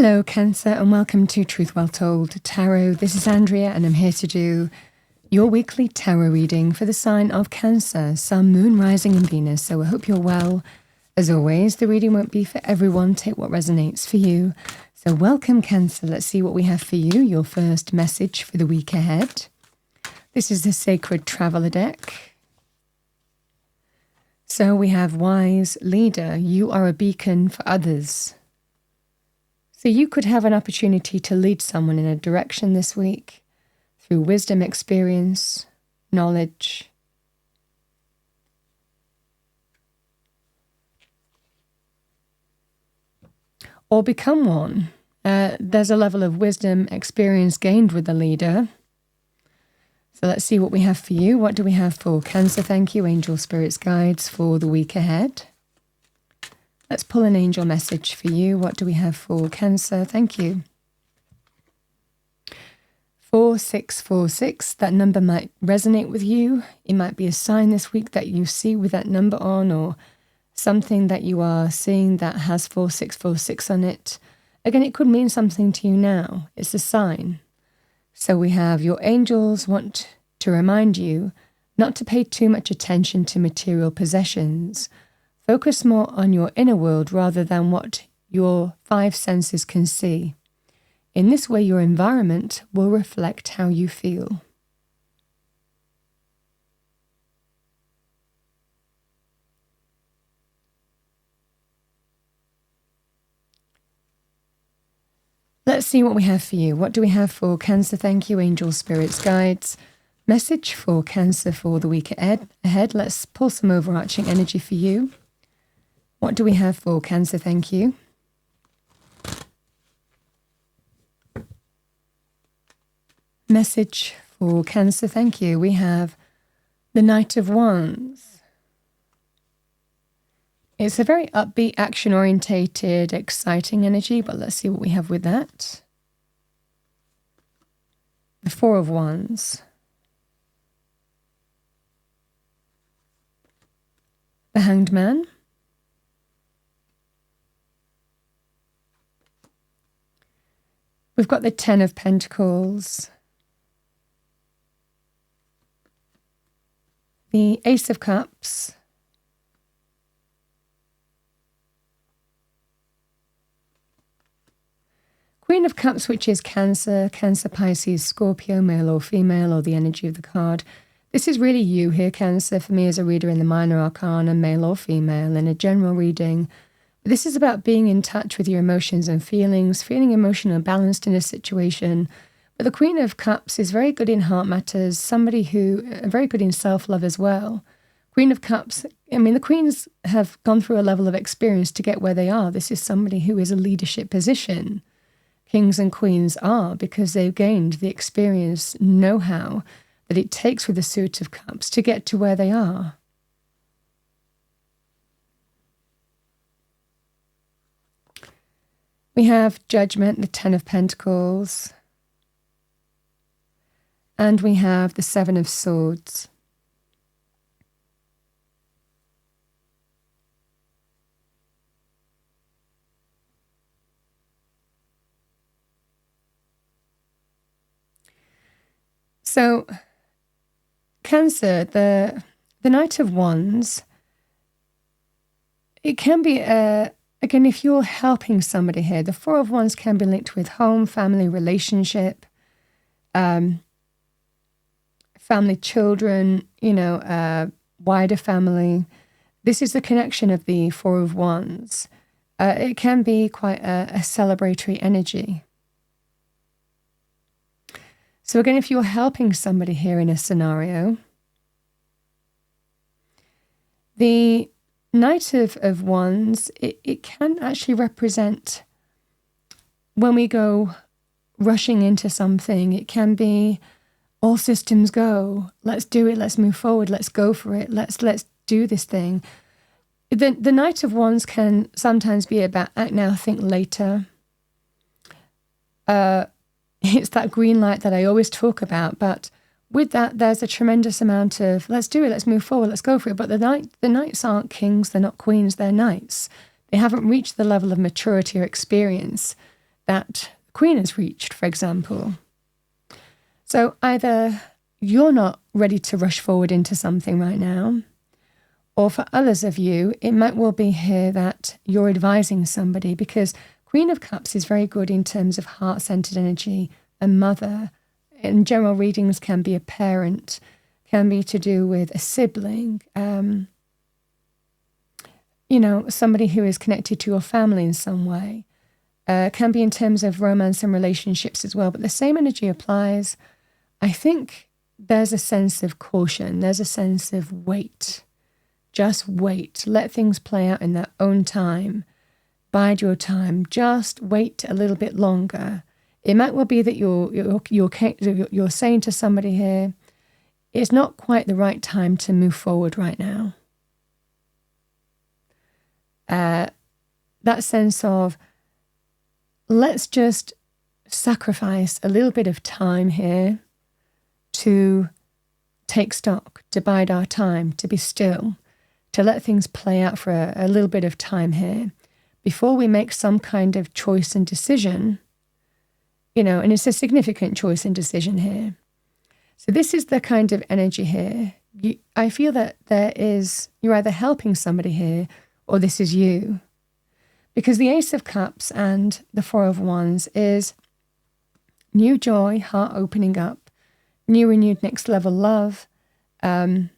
Hello, Cancer, and welcome to Truth Well Told Tarot. This is Andrea, and I'm here to do your weekly tarot reading for the sign of Cancer, Sun, Moon, Rising, and Venus. So I hope you're well. As always, the reading won't be for everyone. Take what resonates for you. So welcome, Cancer. Let's see what we have for you. Your first message for the week ahead. This is the Sacred Traveler deck. So we have Wise Leader. You are a beacon for others. So you could have an opportunity to lead someone in a direction this week through wisdom, experience, knowledge. Or become one. There's a level of wisdom, experience gained with the leader. So let's see what we have for you. What do we have for Cancer? Thank you, angel, spirits, guides for the week ahead. Let's pull an angel message for you. What do we have for Cancer? Thank you. 4646, that number might resonate with you. It might be a sign this week that you see with that number on, or something that you are seeing that has 4646 on it. Again, it could mean something to you now. It's a sign. So we have your angels want to remind you not to pay too much attention to material possessions. Focus more on your inner world rather than what your five senses can see. In this way, your environment will reflect how you feel. Let's see what we have for you. What do we have for Cancer? Thank you, angels, spirits, guides. Message for Cancer for the week ahead. Let's pull some overarching energy for you. What do we have for Cancer? Thank you. Message for Cancer. Thank you. We have the Knight of Wands. It's a very upbeat, action-orientated, exciting energy, but let's see what we have with that. The Four of Wands. The Hanged Man. We've got the Ten of Pentacles, the Ace of Cups, Queen of Cups, which is Cancer, Pisces, Scorpio, male or female, or the energy of the card. This is really you here, Cancer, for me as a reader in the minor arcana, male or female, in a general reading. This is about being in touch with your emotions and feelings, feeling emotional and balanced in a situation. But the Queen of Cups is very good in heart matters, somebody who very good in self-love as well. Queen of Cups, I mean, the Queens have gone through a level of experience to get where they are. This is somebody who is a leadership position. Kings and Queens are, because they've gained the experience, know-how that it takes with the Suit of Cups to get to where they are. We have Judgment, the Ten of Pentacles, and we have the Seven of Swords. So, Cancer, the Knight of Wands, it can be again, if you're helping somebody here, the Four of Wands can be linked with home, family, relationship, family, children, wider family. This is the connection of the Four of Wands. It can be quite a celebratory energy. So again, if you're helping somebody here in a scenario, the Knight of Wands, it can actually represent when we go rushing into something. It can be all systems go. Let's do it. Let's move forward. Let's go for it. Let's do this thing. The Knight of Wands can sometimes be about act now, think later. It's that green light that I always talk about, but with that, there's a tremendous amount of, let's do it, let's move forward, let's go for it. But the knights aren't kings, they're not queens, they're knights. They haven't reached the level of maturity or experience that the Queen has reached, for example. So either you're not ready to rush forward into something right now, or for others of you, it might well be here that you're advising somebody, because Queen of Cups is very good in terms of heart-centered energy, a mother. In general readings can be a parent, can be to do with a sibling, somebody who is connected to your family in some way. Can be in terms of romance and relationships as well. But the same energy applies. I think there's a sense of caution. There's a sense of wait. Just wait. Let things play out in their own time. Bide your time. Just wait a little bit longer. It might well be that you're saying to somebody here, it's not quite the right time to move forward right now. That sense of, let's just sacrifice a little bit of time here to take stock, to bide our time, to be still, to let things play out for a little bit of time here before we make some kind of choice and decision, and it's a significant choice and decision here. So this is the kind of energy here. I feel that you're either helping somebody here or this is you. Because the Ace of Cups and the Four of Wands is new joy, heart opening up, new renewed next level love. It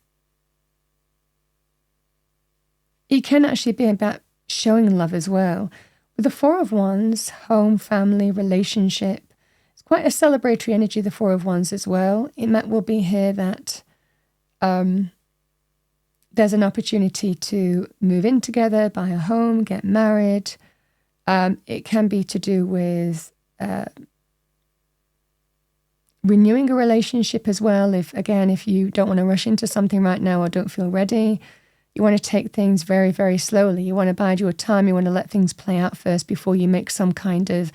can actually be about showing love as well. With the Four of Wands, home, family, relationship, it's quite a celebratory energy, the Four of Wands as well. It might well be here that there's an opportunity to move in together, buy a home, get married. It can be to do with renewing a relationship as well. If you don't want to rush into something right now or don't feel ready, you want to take things very, very slowly. You want to bide your time. You want to let things play out first before you make some kind of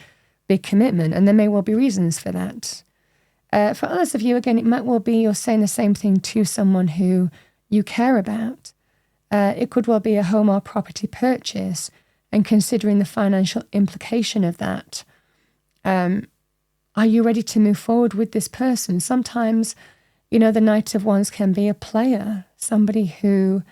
big commitment. And there may well be reasons for that. For others of you, again, it might well be you're saying the same thing to someone who you care about. It could well be a home or property purchase and considering the financial implication of that. Are you ready to move forward with this person? Sometimes, the Knight of Wands can be a player, somebody who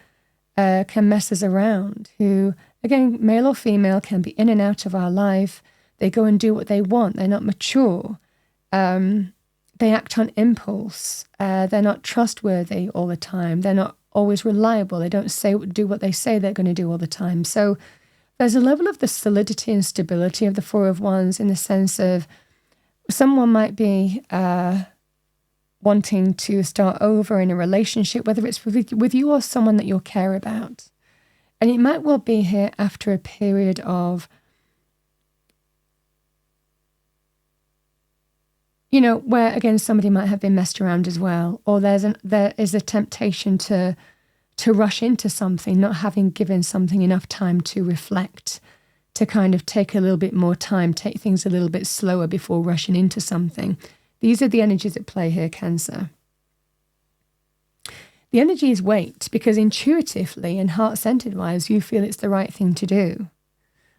can mess us around, who, again, male or female, can be in and out of our life. They go and do what they want. They're not mature. They act on impulse. They're not trustworthy all the time. They're not always reliable. They don't do what they say they're going to do all the time. So there's a level of the solidity and stability of the Four of Wands in the sense of someone might be wanting to start over in a relationship, whether it's with you or someone that you care about. And it might well be here after a period of, where, again, somebody might have been messed around as well, or there is a temptation to rush into something, not having given something enough time to reflect, to kind of take a little bit more time, take things a little bit slower before rushing into something. These are the energies at play here, Cancer. The energy is wait, because intuitively and heart-centered wise, you feel it's the right thing to do.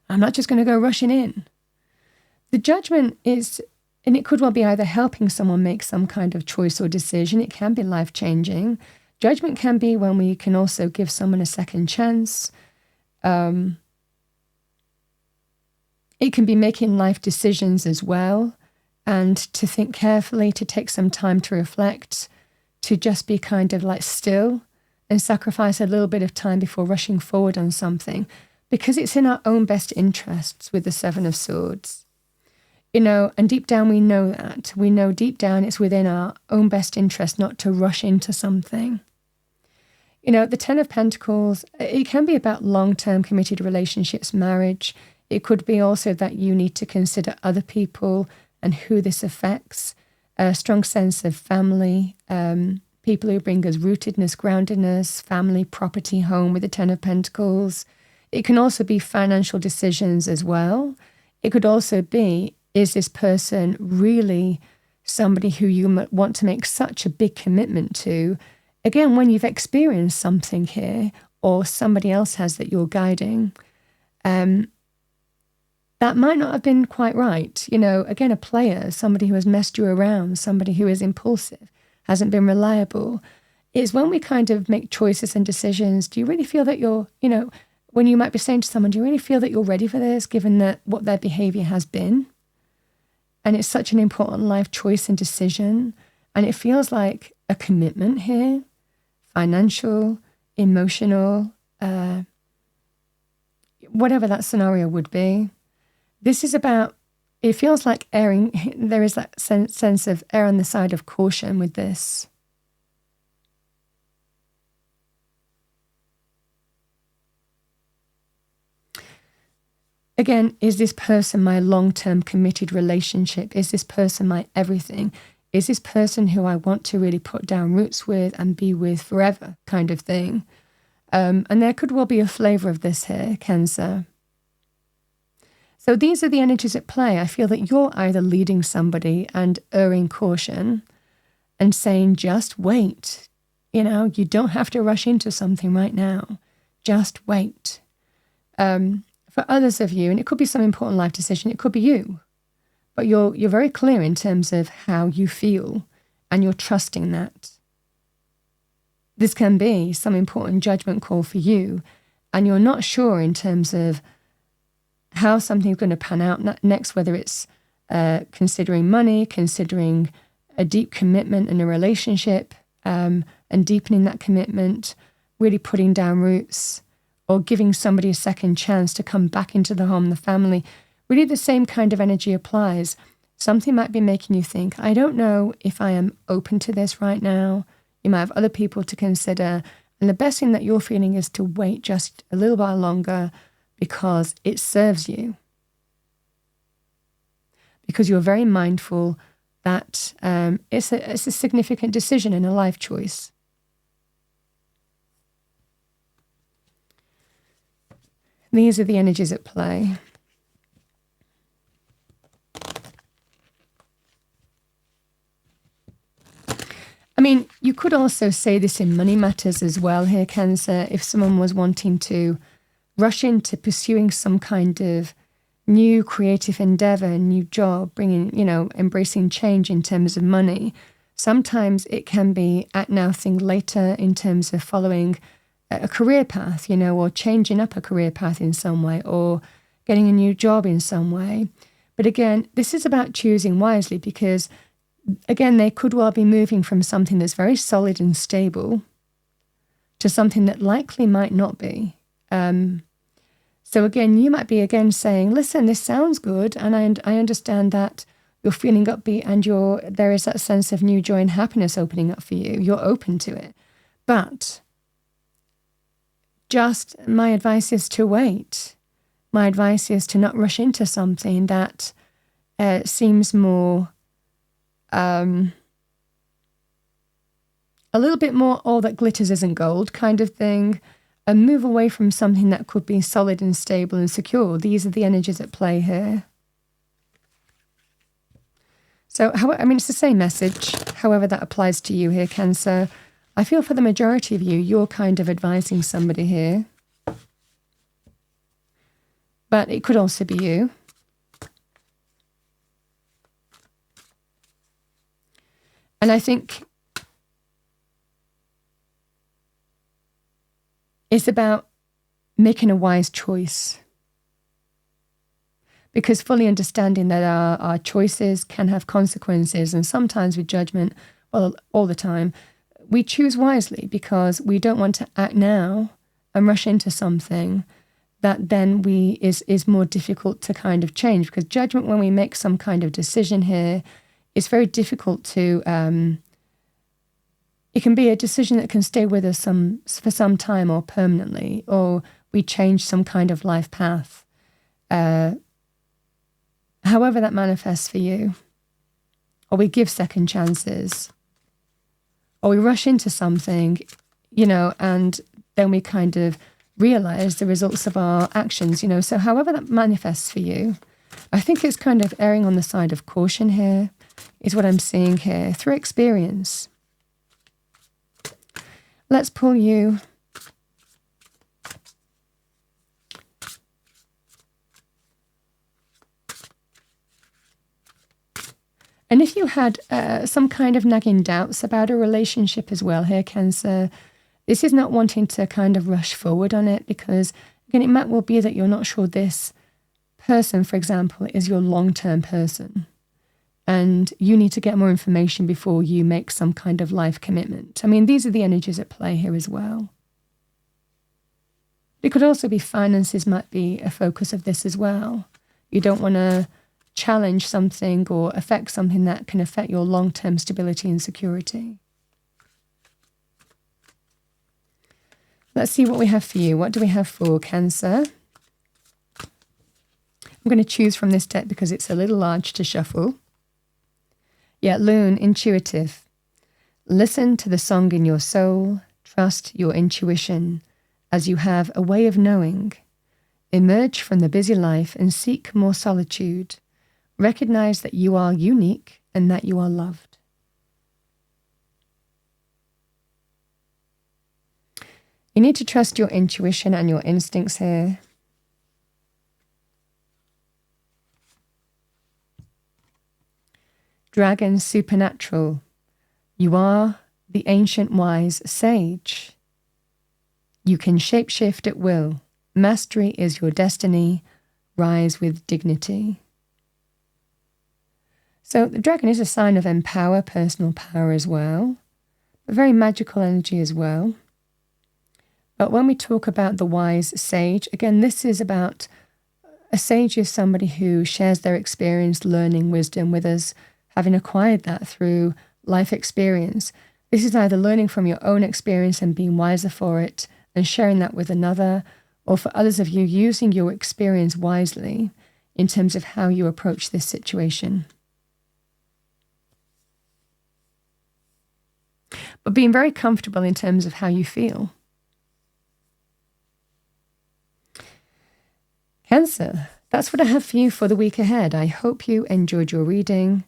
I'm not just going to go rushing in. The Judgment is, and it could well be either helping someone make some kind of choice or decision. It can be life-changing. Judgment can be when we can also give someone a second chance. It can be making life decisions as well, and to think carefully, to take some time to reflect, to just be kind of like still and sacrifice a little bit of time before rushing forward on something, because it's in our own best interests with the Seven of Swords. And deep down we know that. We know deep down it's within our own best interest not to rush into something. The Ten of Pentacles, it can be about long-term committed relationships, marriage. It could be also that you need to consider other people and who this affects. A strong sense of family, people who bring us rootedness, groundedness, family, property, home with the Ten of Pentacles. It can also be financial decisions as well. It could also be, is this person really somebody who you want to make such a big commitment to? Again, when you've experienced something here, or somebody else has that you're guiding, that might not have been quite right. Again, a player, somebody who has messed you around, somebody who is impulsive, hasn't been reliable. It's when we kind of make choices and decisions. Do you really feel that when you might be saying to someone, do you really feel that you're ready for this, given that what their behavior has been? And it's such an important life choice and decision. And it feels like a commitment here, financial, emotional, whatever that scenario would be. This is about, it feels like erring, there is that sense of err on the side of caution with this. Again, is this person my long-term committed relationship? Is this person my everything? Is this person who I want to really put down roots with and be with forever, kind of thing? And there could well be a flavor of this here, Cancer. So these are the energies at play. I feel that you're either leading somebody and erring caution and saying, just wait. You don't have to rush into something right now. Just wait. For others of you, and it could be some important life decision, it could be you, but you're very clear in terms of how you feel and you're trusting that. This can be some important judgment call for you, and you're not sure in terms of how something's going to pan out next, whether it's considering money, considering a deep commitment in a relationship, and deepening that commitment, really putting down roots, or giving somebody a second chance to come back into the home, the family. Really the same kind of energy applies. Something might be making you think, I don't know if I am open to this right now. You might have other people to consider. And the best thing that you're feeling is to wait just a little while longer because it serves you. Because you're very mindful that it's a significant decision and a life choice. These are the energies at play. I mean, you could also say this in money matters as well here, Cancer. If someone was wanting to rush into pursuing some kind of new creative endeavor, new job, embracing change in terms of money, sometimes it can be act now, think later in terms of following a career path, or changing up a career path in some way, or getting a new job in some way. But again, this is about choosing wisely because, again, they could well be moving from something that's very solid and stable to something that likely might not be. So again, you might be again saying, listen, this sounds good, and I understand that you're feeling upbeat and there is that sense of new joy and happiness opening up for you. You're open to it. But just my advice is to wait. My advice is to not rush into something that seems more, a little bit more all that glitters isn't gold kind of thing, and move away from something that could be solid and stable and secure. These are the energies at play here. So, it's the same message, however that applies to you here, Cancer. I feel for the majority of you, you're kind of advising somebody here. But it could also be you. And I think it's about making a wise choice. Because fully understanding that our choices can have consequences, and sometimes with judgment, well, all the time, we choose wisely because we don't want to act now and rush into something that then is more difficult to kind of change. Because judgment, when we make some kind of decision here, it's very difficult to, it can be a decision that can stay with us for some time or permanently, or we change some kind of life path. However that manifests for you, or we give second chances, or we rush into something, and then we kind of realize the results of our actions, So however that manifests for you, I think it's kind of erring on the side of caution here, is what I'm seeing here, through experience. Let's pull you And if you had some kind of nagging doubts about a relationship as well here, Cancer, this is not wanting to kind of rush forward on it, because, again, it might well be that you're not sure this person, for example, is your long-term person. And you need to get more information before you make some kind of life commitment. I mean, these are the energies at play here as well. It could also be finances might be a focus of this as well. You don't want to challenge something or affect something that can affect your long-term stability and security. Let's see what we have for you. What do we have for Cancer? I'm going to choose from this deck because it's a little large to shuffle. Yeah, Loon, intuitive. Listen to the song in your soul. Trust your intuition, as you have a way of knowing. Emerge from the busy life and seek more solitude. Recognize that you are unique and that you are loved. You need to trust your intuition and your instincts here. Dragon, supernatural. You are the ancient wise sage. You can shapeshift at will. Mastery is your destiny. Rise with dignity. So the dragon is a sign of empower, personal power as well, but very magical energy as well. But when we talk about the wise sage, again, this is about a sage is somebody who shares their experience, learning, wisdom with us, having acquired that through life experience. This is either learning from your own experience and being wiser for it and sharing that with another, or for others of you using your experience wisely in terms of how you approach this situation. But being very comfortable in terms of how you feel. Cancer, that's what I have for you for the week ahead. I hope you enjoyed your reading,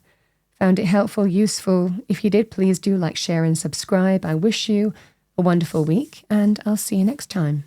found it helpful, useful. If you did, please do like, share, and subscribe. I wish you a wonderful week, and I'll see you next time.